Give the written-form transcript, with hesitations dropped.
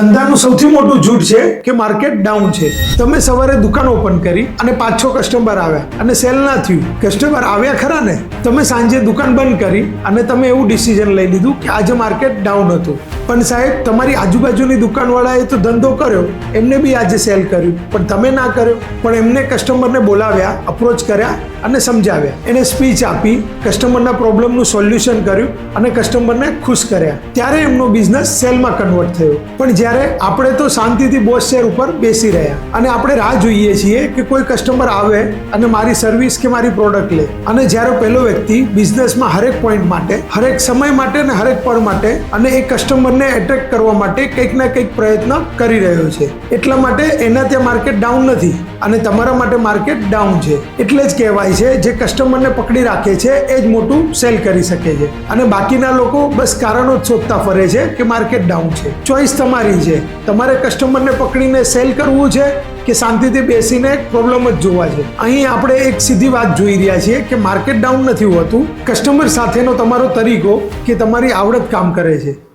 ધંધાનું સૌથી મોટું જૂઠ છે કે માર્કેટ ડાઉન છે. તમે સવારે દુકાન ઓપન કરી અને 5-6 કસ્ટમર આવ્યા અને સેલ ના થયું. કસ્ટમર આવ્યા ખરા ને, તમે સાંજે દુકાન બંધ કરી અને તમે એવું ડિસિઝન લઈ લીધું કે આજે માર્કેટ ડાઉન હતું. પણ સાહેબ, તમારી આજુબાજુની દુકાનવાળાએ તો ધંધો કર્યો, એમને બી આજે સેલ કર્યું, પણ તમે ના કર્યો. પણ એમને કસ્ટમરને બોલાવ્યા, અપ્રોચ કર્યા અને સમજાવ્યા. એને સ્પીચ આપી, કસ્ટમરના પ્રોબ્લેમનું સોલ્યુશન કર્યું અને કસ્ટમરને ખુશ કર્યા. ત્યારે એમનો બિઝનેસ સેલમાં કન્વર્ટ થયો. પણ જ્યારે આપણે તો શાંતિથી બોસ ચેર ઉપર બેસી રહ્યા અને આપણે રાહ જોઈએ છીએ કે કોઈ કસ્ટમર આવે અને મારી સર્વિસ કે મારી પ્રોડક્ટ લે. અને જ્યારે પહેલો વ્યક્તિ બિઝનેસમાં હરેક પોઈન્ટ માટે, હરેક સમય માટે અને હરેક પળ માટે અને એ કસ્ટમરને એટ્રેક્ટ કરવા માટે કંઈક ના કંઈક પ્રયત્ન કરી રહ્યો છે. એટલા માટે એના ત્યાં માર્કેટ ડાઉન નથી અને તમારા માટે માર્કેટ ડાઉન છે. એટલે જ કહેવાય છે, જે કસ્ટમરને પકડી રાખે છે એ જ મોટું સેલ કરી શકે છે. અને બાકીના લોકો બસ કારણો જ શોધતા ફરે છે કે માર્કેટ ડાઉન છે. ચોઈસ તમારી છે. તમારે કસ્ટમરને પકડીને સેલ કરવું છે કે શાંતિથી બેસીને પ્રોબ્લેમ જ જોવા છે. અહીં આપણે એક સીધી વાત જોઈ રહ્યા છીએ કે માર્કેટ ડાઉન નથી હોતું. કસ્ટમર સાથેનો તમારો તરીકો કે તમારી આવડત કામ કરે છે.